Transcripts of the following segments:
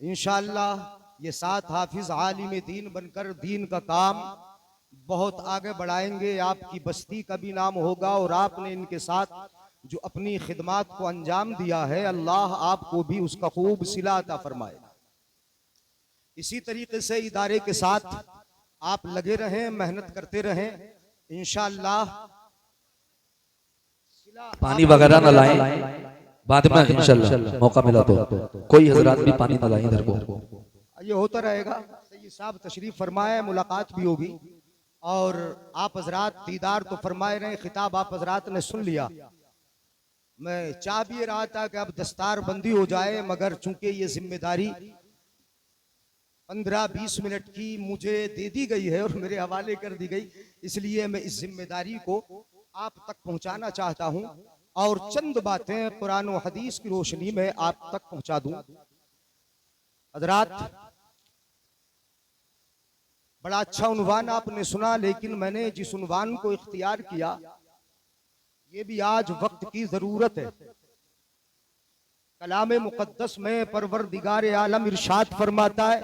इंशाअल्लाह ये 7 हाफिज आलिम दीन बनकर दीन का काम बहुत आगे बढ़ाएंगे। आपकी बस्ती का भी नाम होगा और आपने इनके साथ जो अपनी खिदमात को अंजाम दिया है, अल्लाह आपको भी उसका खूब सिला अता फरमाए। इसी तरीके से इदारे के साथ आप लगे रहें, मेहनत करते रहें। इंशाअल्लाह पानी वगैरह न लाएं, बाद में इंशाल्लाह मौका मिला तो कोई हजरात भी पानी न लाएं इधर को। ये होता रहेगा। सैयद साहब तशरीफ फरमाए, मुलाकात भी होगी और आप हजरात दीदार तो फरमाए रहे, खिताब आप हजरात ने सुन लिया। मैं चाह भी रहा था कि अब दस्तार बंदी हो जाए, मगर चूंकि ये जिम्मेदारी 15-20 मिनट की मुझे दे दी गई है और मेरे हवाले कर दी गई, इसलिए मैं इस जिम्मेदारी को आप तक पहुंचाना चाहता हूं और चंद बातें कुरान और हदीस की रोशनी में आप तक पहुंचा दूं। हजरात, बड़ा अच्छा उन्वान आपने सुना, लेकिन मैंने जिस उन्वान को इख्तियार किया ये भी आज वक्त की जरूरत है। कलाम मुकद्दस में परवरदिगार आलम इरशाद फरमाता है,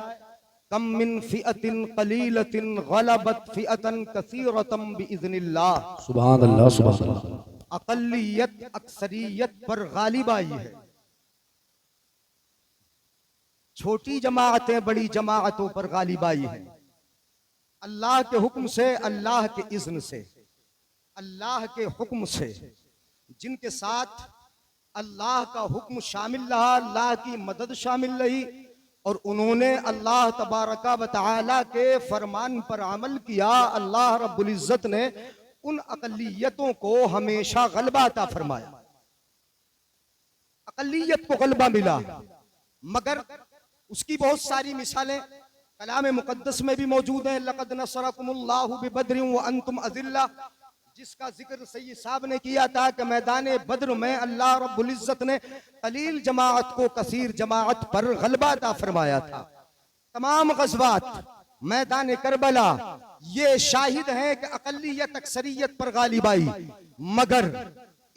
कम मिन फिअतिन कलीलतिन गलबत फिअतन कसीरतम बिइज़्निल्लाह। सुभान अल्लाह, सुभान अल्लाह। अक़लियत अक्सरियत पर गालिब आई है। छोटी जमाअतें बड़ी जमाअतों पर गालिब आई है। अल्लाह के हुक्म से, अल्लाह के इज़्न से, अल्लाह के हुक्म से। जिनके साथ अल्लाह का हुक्म शामिल रहा, अल्लाह की मदद शामिल रही और उन्होंने अल्लाह तबारका व तआला के फरमान पर अमल किया, अल्लाह रब्बुल इज्जत ने उन अक़लियतों को हमेशा गलबा अता फरमाया। अक़लियत को गलबा मिला, मगर उसकी बहुत सारी मिसालें कलाम मुकद्दस में भी मौजूद हैं। लक़द नसरकुमुल्लाहु बिबद्रिन व अंतुम अज़िल्ला, जिसका जिक्र सैयद साहब ने किया था कि मैदान बद्र में अल्लाह रब्बुल इज्जत ने कलील जमाअत को कसीर जमाअत पर गलबा अता फरमाया था। तमाम गज़वात, मैदान करबला ये शाहिद हैं कि अक़लियत अक्सरियत पर गालिब आई, मगर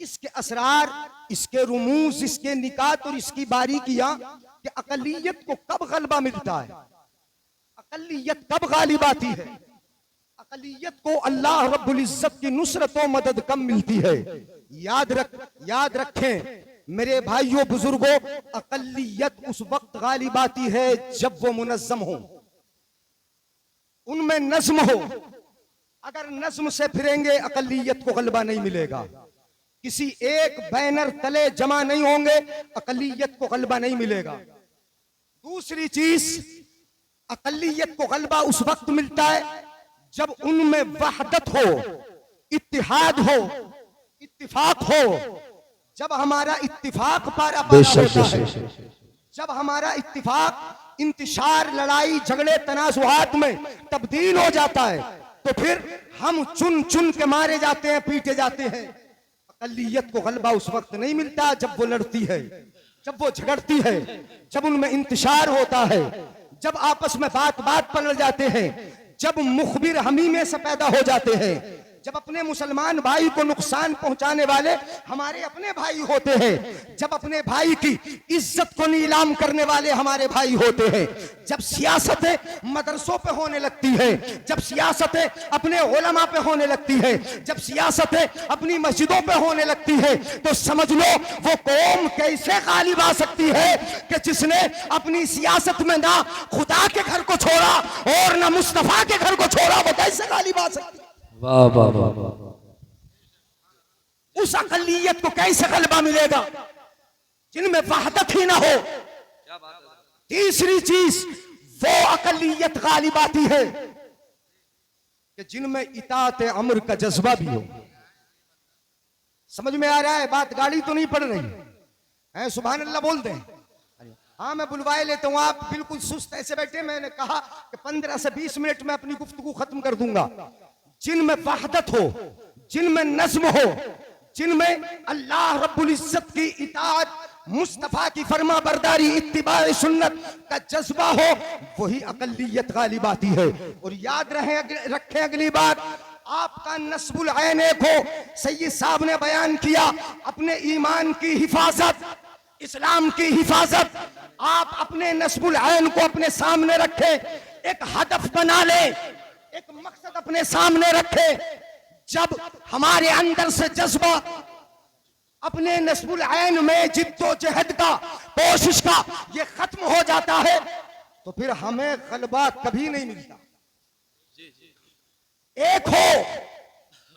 इसके असरार, इसके रुमूज, इसके निकात और इसकी बारीकियां कि अक़लियत को कब गलबा मिलता है, अक़लियत कब गालिब आती है, अक़लियत को अल्लाह रब्बुल इज्जत की नुसरत व मदद कम मिलती है। याद रखें मेरे भाइयों बुजुर्गों, अक़लियत उस वक्त गालिब आती है जब वो मुनज़्ज़म हो, उनमें नज़्म हो। अगर नज़्म से फिरेंगे अक़लियत को गलबा नहीं मिलेगा। किसी एक बैनर तले जमा नहीं होंगे, अक़लियत को गलबा नहीं मिलेगा। दूसरी चीज, अक़लियत को गलबा उस वक्त मिलता है जब उनमें वहदत हो, इत्तिहाद हो, इत्तिफाक हो। जब हमारा इत्तिफाक पारा होता है, जब हमारा इत्तिफाक इंतशार, लड़ाई झगड़े तनाज़ुहात में तब्दील हो जाता है, तो फिर हम चुन चुन के मारे जाते हैं, पीटे जाते हैं। अक़लियत को गलबा उस वक्त नहीं मिलता जब वो लड़ती है, जब वो झगड़ती है, जब उनमें इंतशार होता है, जब आपस में बात बात पर लड़ जाते हैं, जब मुखबिर हमी में से पैदा हो जाते हैं, जब अपने मुसलमान भाई को नुकसान पहुंचाने वाले हमारे अपने भाई होते हैं, जब अपने भाई की इज्जत को नीलाम करने वाले हमारे भाई होते हैं, जब सियासतें मदरसों पे होने लगती है, जब सियासतें अपने उलमा पे होने लगती है, जब सियासतें अपनी मस्जिदों पे होने लगती है, तो समझ लो वो कौम कैसे गालिब आ सकती है कि जिसने अपनी सियासत में ना खुदा के घर को छोड़ा और ना मुस्तफा के घर को छोड़ा, वो कैसे गालिब आ सकती है। वाह वाह वाह वाह। उस अक़लियत को कैसे गलबा मिलेगा जिनमें वहदत ही ना हो। तीसरी चीज, वो अक़लियत गालिब आती है कि जिनमें इताअत अम्र का जज्बा भी हो। समझ में आ रहा है बात? गाड़ी तो नहीं पड़ रही है, सुभान अल्लाह बोल दें। हाँ, मैं बुलवाए लेता हूँ, आप बिल्कुल सुस्त ऐसे बैठे। मैंने कहा कि 15 से 20 मिनट में अपनी गुफ्तगू खत्म कर दूंगा। जिनमें वहदत हो, जिनमें नज़्म हो, जिनमें अल्लाह रब्बुल इज्जत की इताअत, मुस्तफा की फरमा बरदारी, इत्तिबाए सुन्नत का जज्बा हो, वही अक़लियत गालिब आती है। और याद रखें अगली बात, आपका नस्बुल ऐन एक हो। सैयद साहब ने बयान किया अपने ईमान की हिफाजत, इस्लाम की हिफाजत। आप अपने नस्बुल ऐन को अपने सामने रखें, एक हदफ बना ले, एक मकसद अपने सामने रखें। जब हमारे अंदर से जज्बा अपने नस्बुल ऐन में जिद्दोजहद का, कोशिश का, ये खत्म हो जाता है तो फिर हमें गलबा कभी नहीं मिलता। एक हो,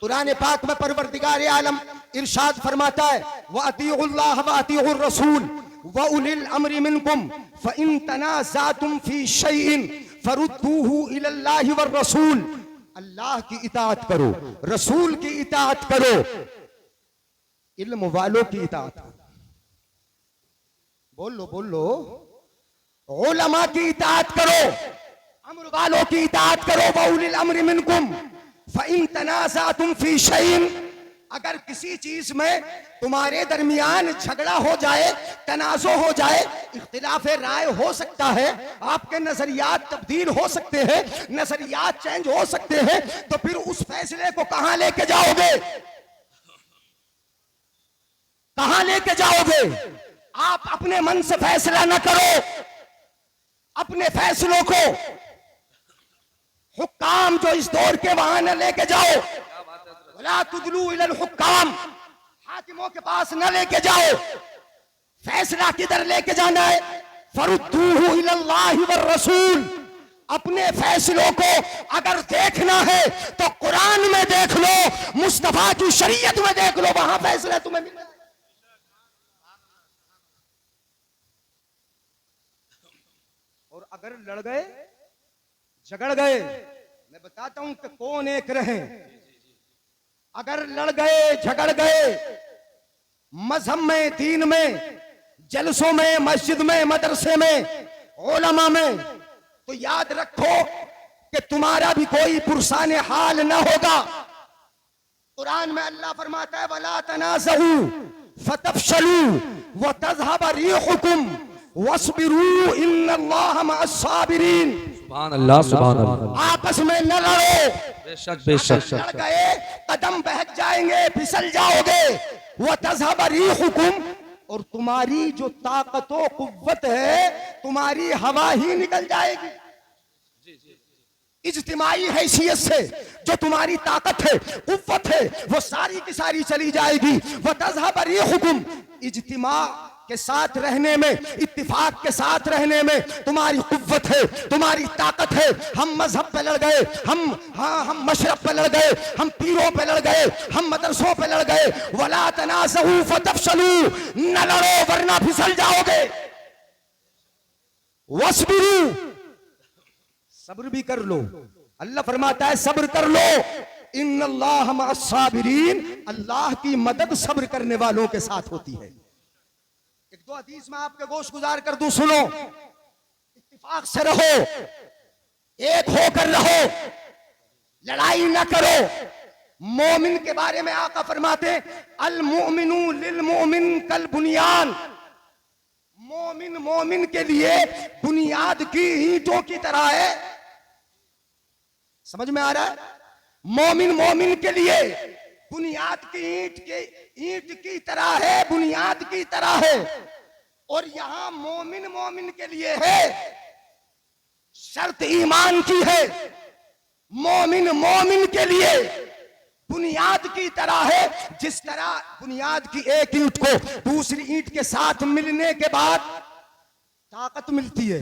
कुरान पाक में परवरदिगार आलम इरशाद फरमाता है, व अतीउल्लाह व अतीउर रसूल व उलिल अम्रि मिनकुम फ़इन तनाज़अतुम फ़ी शैइन फरुद्दूहु इलल्लाहि वर रसूल। अल्लाह की इताअत करो, रसूल की इताअत करो, इल्म वालों की इताअत करो। बोल लो, उलमा की इताअत करो, अम्र वालों की इताअत करो। व उलिल अम्रि मिनकुम फ़इन तनाज़अतुम फ़ी शैइन, अगर किसी चीज में तुम्हारे दरमियान झगड़ा हो जाए, तनाज़ो हो जाए, इख्तिलाफ राय हो सकता है, आपके नजरियात तब्दील हो सकते हैं, नजरियात चेंज हो सकते हैं, तो फिर उस फैसले को कहां लेके जाओगे? कहां लेके जाओगे? आप अपने मन से फैसला ना करो, अपने फैसलों को हुक्काम जो इस दौर के वहां न लेके जाओ। वला तुदलू इलल हुक्काम, हाकिमों के पास न लेके जाओ। फैसला किधर लेके जाना है? फरुद्दूहु इलल्लाहि वर रसूल। अपने फैसलों को अगर देखना है तो कुरान में देख लो, मुस्तफा की शरीयत में देख लो, वहां फैसला तुम्हें मिलेगा। और अगर लड़ गए, झगड़ गए, मैं बताता हूं कि कौन एक रहे। अगर लड़ गए, झगड़ गए, मजहब में, दीन में, जलसों में, मस्जिद में, मदरसे में, उलमा में, तो याद रखो कि तुम्हारा भी कोई पुरसाने हाल न होगा। कुरान में अल्लाह फरमाता है, वला तनाज़उ फतफशलू व तज़हब रिहुकुम वस्बिरू इन्नल्लाह मअस साबिरीन। सुभान अल्लाह, सुभान अल्लाह। आपस में न लड़ो, बेशक बेशक। लड़ गए कदम बहक जाएंगे, फिसल जाओगे। वह तज़हब रिहुकुम, और तुम्हारी जो ताकत व कुव्वत है, तुम्हारी हवा ही निकल जाएगी। इज्तिमाई हैसियत से जो तुम्हारी ताकत है, कुव्वत है, वो सारी की सारी चली जाएगी। वह तज़हब रिहुकुम, इज्तिमा के साथ रहने में, इत्तिफाक के साथ रहने में तुम्हारी कुव्वत है, तुम्हारी ताकत है। हम मजहब पे लड़ गए, हम मशरब पे लड़ गए, हम पीरों पे लड़ गए, हम मदरसों पे लड़ गए। वला तनाज़उ फतफशलू, न लड़ो वरना फिसल जाओगे। वस्बिरू, सब्र भी कर लो। अल्लाह फरमाता है सब्र कर लो। इन्नल्लाह मअस साबिरीन, अल्लाह की मदद सब्र करने वालों के साथ होती है। एक दो हदीस में आपके गोश गुजार कर दूं, सुनो। इत्तिफाक से रहो, एक होकर रहो, लड़ाई न करो। मोमिन के बारे में आका फरमाते, अल मुमिनु लिल मुमिन कल बुनियान। मोमिन मोमिन के लिए बुनियाद की ईंटों की तरह है। समझ में आ रहा है? मोमिन मोमिन के लिए बुनियाद की ईंट की तरह है, बुनियाद की तरह है। और यहां मोमिन मोमिन के लिए है, शर्त ईमान की है। मोमिन मोमिन के लिए बुनियाद की तरह है। जिस तरह बुनियाद की एक ईंट को दूसरी ईंट के साथ मिलने के बाद ताकत मिलती है,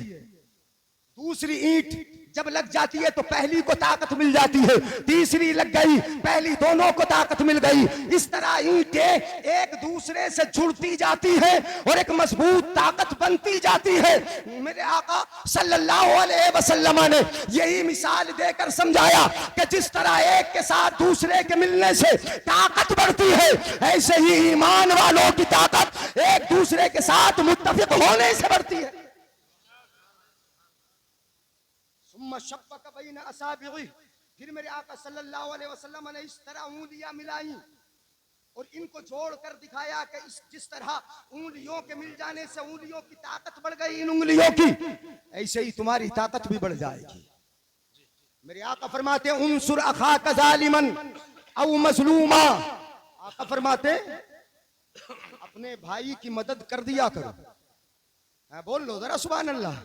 दूसरी ईंट जब लग जाती है तो पहली को ताकत मिल जाती है, तीसरी लग गई, पहली, दोनों को ताकत मिल गई। इस तरह ईंटें एक दूसरे से जुड़ती जाती है और एक मजबूत ताकत बनती जाती है। मेरे आका सल्लल्लाहु अलैहि वसल्लम ने यही मिसाल देकर समझाया कि जिस तरह एक के साथ दूसरे के मिलने से ताकत बढ़ती है, ऐसे ही ईमान वालों की ताकत एक दूसरे के साथ मुत्तफिक होने से बढ़ती है। फिर मेरे आका सल्लल्लाहु अलैहि वसल्लम ने इस तरह उंगलियां मिलाई और इनको जोड़कर दिखाया कि जिस तरह उंगलियों के मिल जाने से उंगलियों की ताकत बढ़ गई, इन उंगलियों की, ऐसे ही तुम्हारी ताकत भी बढ़ जाएगी। मेरे आका फरमाते उनसुर अखाका जालिमन औ मजलूमा। आका फरमाते अपने भाई की मदद कर दिया करो। बोल लो जरा सुभान अल्लाह।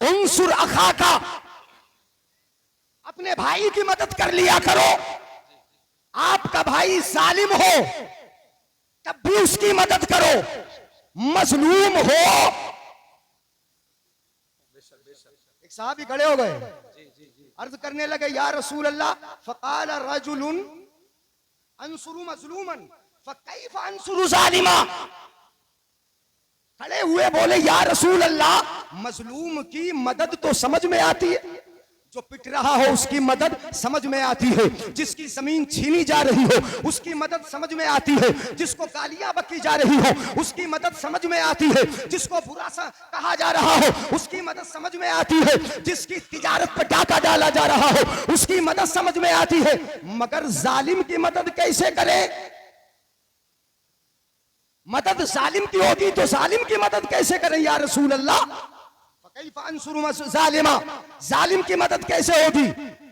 उनसुर अखा का, अपने भाई की मदद कर लिया करो। आपका भाई जालिम हो तब भी उसकी मदद करो, मजलूम हो। एक साहबी खड़े हो गए, अर्ज करने लगे या रसूल अल्लाह, फकाल रजुलुन अंसुरु मजलूमन फकैफ अंसुरु जालिमा। खड़े हुए बोले या रसूल अल्लाह, मजलूम की मदद तो समझ में आती है, जो पिट रहा हो उसकी मदद समझ में आती है, जिसकी जमीन छीनी जा रही हो उसकी मदद समझ में आती है, जिसको गालियां बकी जा रही हो उसकी मदद समझ में आती है, जिसको बुरा सा कहा जा रहा हो उसकी मदद समझ में आती है, जिसकी तिजारत पर डाका डाला जा रहा हो उसकी मदद समझ में आती है। मगर जालिम की मदद कैसे करें? मदद जालिम की होगी तो जालिम की मदद कैसे करें या रसूल अल्लाह? जालिम की मदद कैसे होगी?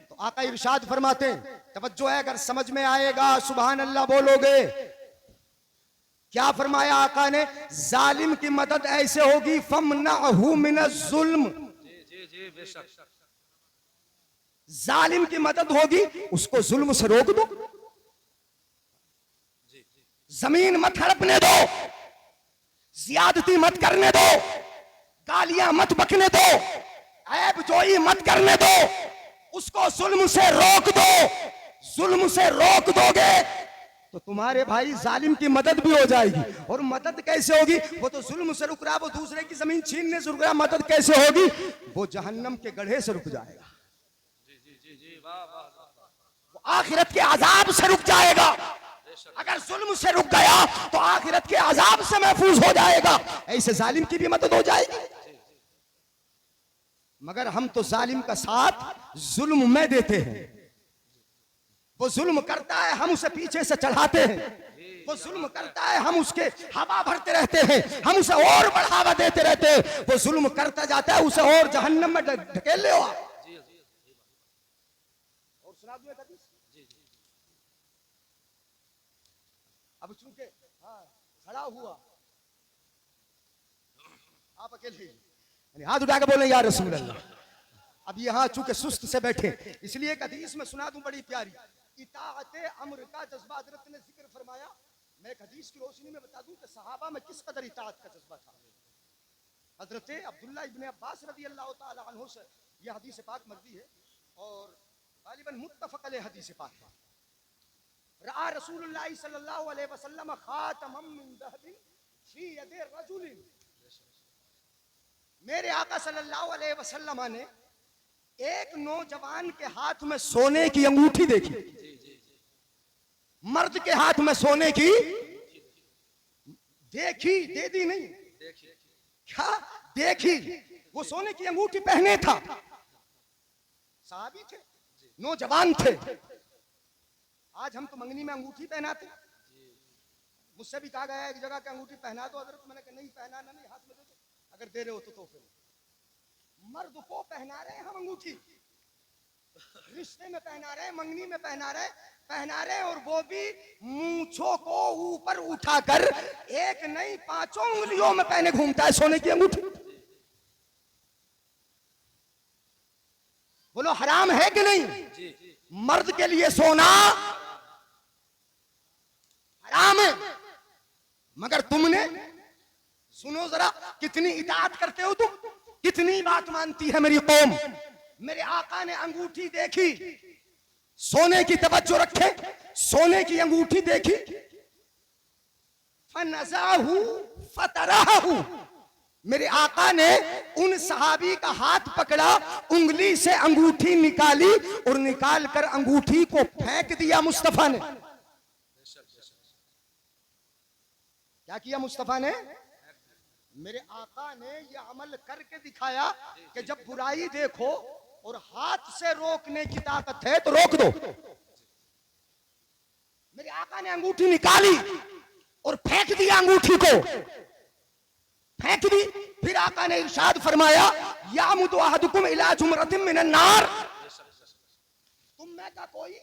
तो आका इरशाद फरमाते हैं, तवज्जो है, अगर समझ में आएगा सुभान अल्लाह बोलोगे। क्या फरमाया आका ने? जालिम की मदद ऐसे होगी, फमनअहु मिनज़ जुल्म। जालिम की मदद होगी, उसको जुल्म से रोक दो, जमीन मत हड़पने दो, ज्यादती मत करने दो, गालियां मत बकने दो, ऐब जोई मत करने दो, उसको जुल्म से रोक दो। जुल्म से रोक दोगे तो तुम्हारे भाई जालिम की मदद भी हो जाएगी। और मदद कैसे होगी? वो तो जुल्म से रुक रहा, वो दूसरे की जमीन छीनने से रुक रहा, मदद कैसे होगी? वो जहन्नम के गड्ढे से रुक जाएगा, वो आखिरत के अजाब से रुक जाएगा। अगर जुल्म से रुक गया तो आखिरत के अजाब से महफूज हो जाएगा। ऐसे जालिम की भी मदद हो जाएगी। मगर हम तो जालिम का साथ जुल्म में देते हैं। वो जुल्म करता है, हम उसे पीछे से चढ़ाते हैं। वो जुल्म करता है, हम उसके हवा भरते रहते हैं, हम उसे और बढ़ावा देते रहते हैं। वो जुल्म करता जाता है, उसे और जहन्नम में ढकेल ले। और सुना दूं एक हदीस? अब चूंकि खड़ा हुआ, आप अकेले हाथ उठा के बोले या रसूल अल्लाह। अब यहाँ चूंकि सुस्त से बैठे, इसलिए एक हदीस में सुना दूं बड़ी प्यारी। इताअत अम्र का जज्बा हजरत ने जिक्र फरमाया। मैं एक हदीस की रोशनी में बता दूं कि सहाबा में किस कदर इताअत का जज्बा था। हजरत अब्दुल्लाह इब्ने अब्बास रज़ी अल्लाह ताला अन्हु से यह हदीस पाक मर्दी है और गालिबन मुत्तफक अलैह हदीस पाक है। रआ रसूलुल्लाह सल्लल्लाहु अलैहि वसल्लम खातमम मिन ज़हबिन फी यदि रजुलिन। मेरे आका सल्लल्लाहु अलैहि वसल्लम ने एक नौजवान के हाथ में सोने की अंगूठी देखी। मर्द के हाथ में सोने की देखी, दे दी नहीं, क्या देखी? वो सोने की अंगूठी पहने था, साहबी थे, नौजवान थे। आज हम तो मंगनी में अंगूठी पहनाते। मुझसे भी कहा गया एक जगह की अंगूठी पहना दो हजरत, मैंने कहा नहीं पहनाना नहीं, हाथ में दे दो, अगर दे रहे हो तो फिर मर्द को पहना रहे हम अंगूठी, रिश्ते में पहना रहे, मंगनी में पहना रहे और वो भी मूंछों को ऊपर उठाकर एक नहीं 5 उंगलियों में पहने घूमता है सोने की अंगूठी। बोलो हराम है कि नहीं? मर्द के लिए सोना हराम है। मगर तुमने, सुनो जरा, कितनी इताअत करते हो तुम, कितनी बात मानती है मेरी कौम। मेरे आका ने अंगूठी देखी, सोने की तवज्जो रखे, सोने की अंगूठी देखी, फनज़ाहु फतराहु। मेरे आका ने उन सहाबी का हाथ पकड़ा, उंगली से अंगूठी निकाली और निकाल कर अंगूठी को फेंक दिया मुस्तफा ने। क्या किया मुस्तफा ने? मेरे आका ने यह अमल करके दिखाया कि जब बुराई देखो और हाथ से रोकने की ताकत है तो रोक दो। मेरे आका ने अंगूठी निकाली और फेंक दिया, अंगूठी को फेंक दी। फिर आका ने इरशाद फरमाया, यामुदु अहदुकुम इला जुमरतिन मिनन नार। तुम में का कोई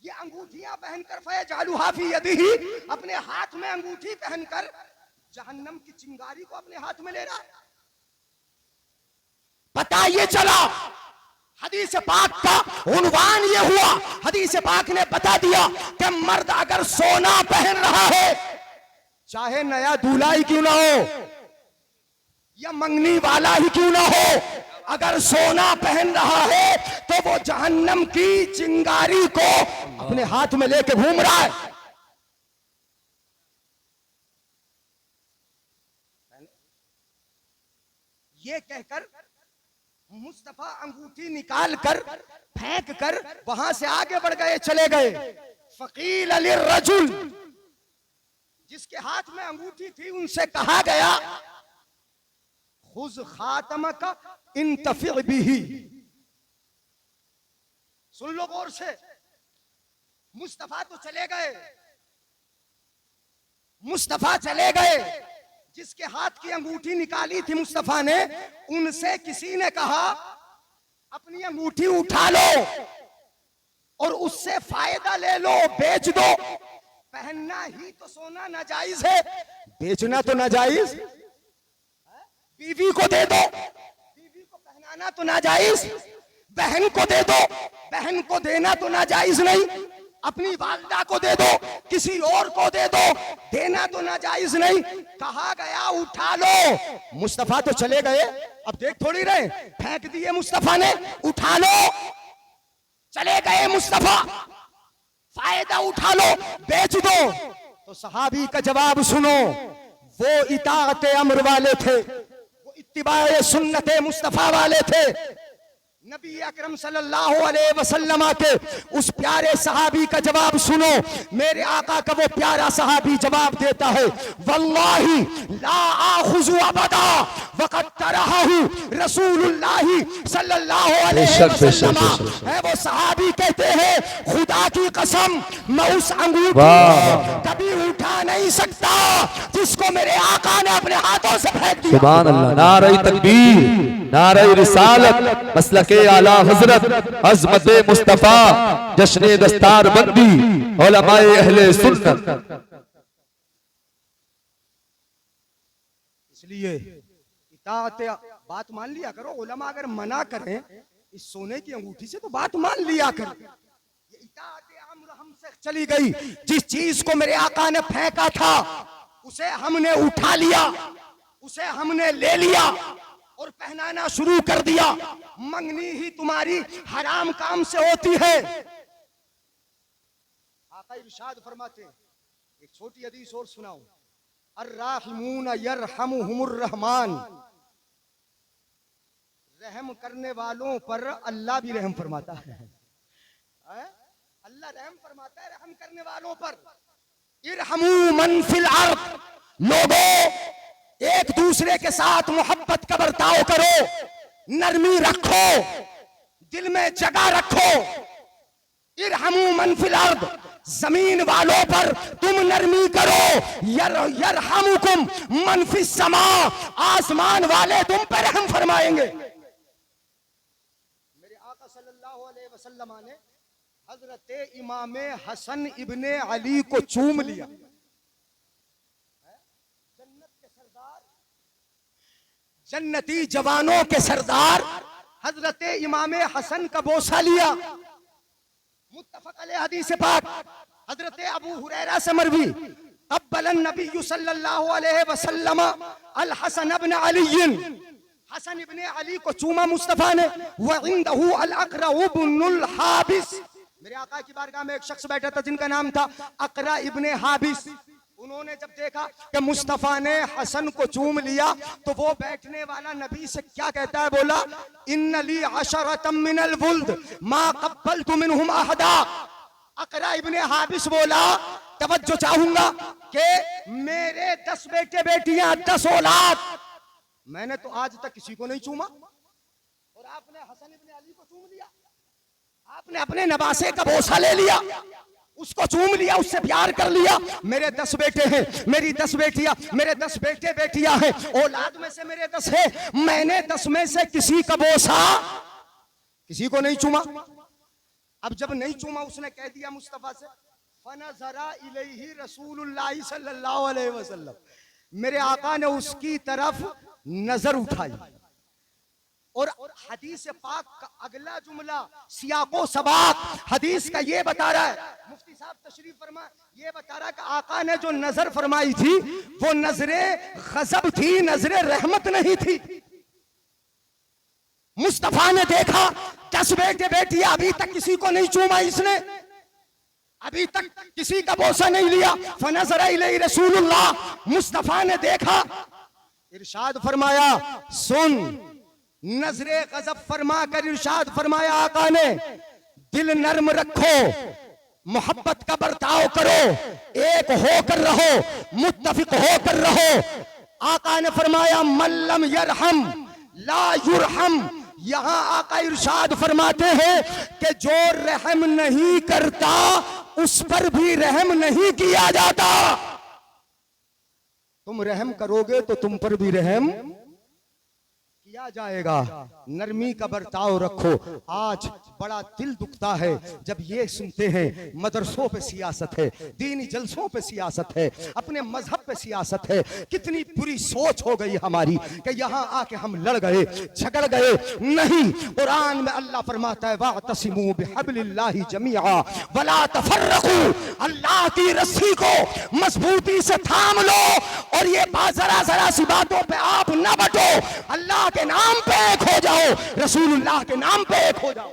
ये अंगूठियां पहनकर फयजालुहा फी यदिही, अपने हाथ में अंगूठी पहनकर जहन्नम की चिंगारी को अपने हाथ में ले रहा है। पता ये चला, हदीस पाक का उन्वान ये हुआ, हदीस पाक ने बता दिया कि मर्द अगर सोना पहन रहा है, चाहे नया दूल्हा ही क्यों ना हो या मंगनी वाला ही क्यों ना हो, अगर सोना पहन रहा है तो वो जहन्नम की चिंगारी को अपने हाथ में लेके घूम रहा है। ये कहकर मुस्तफा अंगूठी निकाल कर फेंक कर वहां से आगे बढ़ गए, चले गए। फकील अली रजुल, जिसके हाथ में अंगूठी थी, उनसे कहा गया खुज खातमक इंतफि बिही। सुन लो गौर से, मुस्तफा तो चले गए, मुस्तफा चले गए, जिसके हाथ की अंगूठी निकाली थी मुस्तफा ने, उनसे किसी ने कहा अपनी अंगूठी उठा लो और उससे फायदा ले लो, बेच दो। पहनना ही तो सोना नाजायज है, बेचना तो नाजायज। बीवी को दे दो, बीवी को पहनाना तो नाजायज। बहन को दे दो, बहन को देना तो नाजायज नहीं। अपनी वालिदा को दे दो, किसी और को दे दो, देना तो नाजायज नहीं। कहा गया उठा लो। मुस्तफा तो चले गए, अब देख थोड़ी रहे, फेंक दिए मुस्तफा ने, उठा लो। चले गए मुस्तफा, फायदा उठा लो, बेच दो। तो सहाबी का जवाब सुनो, वो इताअत अम्र वाले थे, वो इत्तिबाए सुन्नत मुस्तफा वाले थे। नबी अकरम सल्लल्लाहु अलैहि वसल्लम के उस प्यारे सहाबी का जवाब सुनो। मेरे आका का वो प्यारा सहाबी जवाब देता है, वल्लाही ला आखुजु अबदा वक़द तरहहु रसूलुल्लाह सल्लल्लाहु अलैहि वसल्लम। है वो सहाबी कहते हैं, खुदा की कसम मैं उस अंगूठी को कभी उठा नहीं सकता जिसको मेरे आका ने अपने हाथों से फेंक दिया। सुभान अल्लाह, नारे तकबीर, नारे रिसालत, मसलके आला हजरत, अज़मत मुस्तफा, जश्न दस्तार बंदी, उलमाए अहले सुन्नत। इसलिए इताअत, बात मान लिया करो। उलमा अगर मना करें इस सोने की अंगूठी से तो बात मान लिया करो। ये इताअत अम्र हमसे चली गई। जिस चीज को मेरे आका ने फेंका था उसे हमने उठा लिया, उसे हमने ले लिया और पहनाना शुरू कर दिया। मंगनी ही तुम्हारी हराम काम से होती है। आका इरशाद फरमाते हैं, एक छोटी हदीस और सुनाऊं, अर्राहिमून यरहमुहुमुर रहमान, रहम करने वालों पर अल्लाह भी रहम फरमाता है। अल्लाह रहम फरमाता है रहम करने वालों पर। इरहमू मन फिल अर्द, लोगों एक दूसरे के साथ मोहब्बत का बर्ताव करो, नरमी रखो, दिल में जगह रखो। इरहमू मन फिल अर्द, जमीन वालों पर तुम नरमी करो। यरहमुकुम मन फिस समा, आसमान वाले तुम पर रहम फरमाएंगे। मेरे आका सल्लल्लाहु अलैहि वसल्लम ने हजरत इमाम हसन इब्ने अली को चूम लिया। जन्नती जवानों के सरदार हजरत इमाम हसन का बोसा लिया। मुत्तफक अलैह हदीस पाक हजरत अबू हुरैरा से मरवी, क़ब्बलन नबी सल्लल्लाहु अलैहि वसल्लम अल हसन इब्न अली, हसन इब्ने अली को चूमा मुस्तफा ने। व इंदहु अल अक़रा इब्नुल हाबिस, मेरे आका की बारगाह में एक शख्स बैठा था जिनका नाम था अक़रा इब्ने हाबिस। उन्होंने जब देखा कि मुस्तफा ने हसन को चूम लिया तो वो बैठने वाला नबी से क्या कहता है, बोला इन्न ली अशरतम मिनल वुल्द मा क़ब्बलतु मिनहुम अहदा। अक़रा इब्ने हाबिस बोला, तवज्जो चाहूंगा कि मेरे 10 बेटे बेटियां, 10 औलाद, मैंने तो आज तक किसी को नहीं चूमा और आपने हसन इब्ने अली को चूम लिया। आपने अपने नवासे का बोसा ले लिया, उसको चूम लिया, उससे प्यार कर लिया। मेरे 10 बेटे हैं, मेरी 10 बेटियां, मेरे 10 बेटे बेटियां हैं, औलाद में से मेरे 10 है, मैंने 10 में से किसी का बोसा किसी को नहीं चूमा। अब जब नहीं चूमा उसने कह दिया मुस्तफा से, फनज़रा इलैहि रसूलुल्लाह सल्लल्लाहु अलैहि वसल्लम, मेरे आका ने उसकी तरफ नजर उठाई। और हदीस पाक का अगला जुमला सियाको सबाक हदीस का ये बता रहा है, मुफ्ती साहब तशरीफ फरमा, ये बता रहा है कि आका ने जो नजर फरमाई थी वो नजरे गजब थी, नजरे रहमत नहीं थी। मुस्तफा ने देखा 10 बेटे बेटी अभी तक किसी को नहीं चूमा, इसने अभी तक किसी का बोसा नहीं लिया। फनज़रा इलैहि रसूलुल्लाह, मुस्तफा ने देखा, इरशाद फरमाया, सुन, नजरे गजब फरमा कर इरशाद फरमाया आका ने, दिल नर्म रखो, मोहब्बत का बर्ताव करो, एक होकर रहो, मुत्तफिक होकर रहो। आका ने फरमाया, मल्लम यरहम ला युरहम। यहां आका इरशाद फरमाते हैं कि जो रहम नहीं करता उस पर भी रहम नहीं किया जाता। तुम रहम करोगे तो तुम पर भी रहम किया जाएगा। नरमी का बर्ताव रखो। आज बड़ा दिल दुखता है जब ये सुनते हैं मदरसों पे सियासत है, दीनी जलसों पे सियासत है, अपने मजहब पे सियासत है। कितनी बुरी सोच हो गई हमारी कि यहाँ आके हम लड़ गए, झगड़ गए। नहीं, कुरान में अल्लाह फरमाता है, वातसिमू बिहब्लिल्लाहि जमीआ वला तफर्रकू, अल्लाह की रस्सी को मजबूती से थाम लो और ये जरा जरा सी बातों पे आप न बटो। अल्लाह के नाम पे एक हो जाओ, रसूलुल्लाह के नाम पे एक हो जाओ।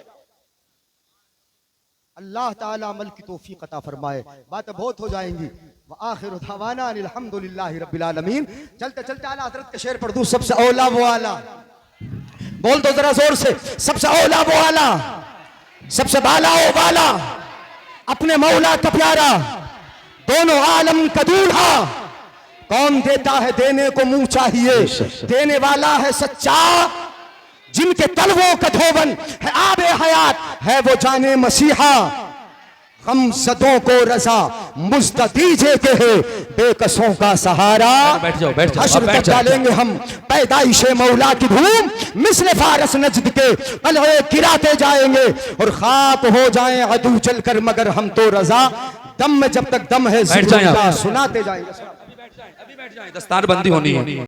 अल्लाह ताला अमल की तौफीक अता फरमाए। बातें बहुत हो जाएंगी। व आखिरु दअवाना अल्हम्दुलिल्लाहि रब्बिल आलमीन। चलते चलते आला हजरत के शेर पढ़ दूं, सबसे औला वो आला। बोल दो जरा जोर से, सबसे औला वो आला, सबसे बाला वो बाला, अपने मौला का प्यारा, दोनों आलम का दूल्हा। कौन देता है देने को मुंह चाहिए, देने वाला है सच्चा, जिनके तलवों का धोवन है आबे हयात, है वो जाने मसीहा। हम सदों को रजा मुझद दीजे के है बेकसों का सहारा। बैठ जाओ, बैठ जाओ, हश्र बैठ तक जाओ। डालेंगे हम पैदाइशे मौला की धूम, मिस्ल फारस नजद के कलहे गिराते जाएंगे और खाक हो जाएं अदू चलकर, मगर हम तो रजा दम में जब तक दम है बैठ जाएं आप। सुनाते जाएंगे। अभी बैठ जाएं, दस्तार बंदी होनी है।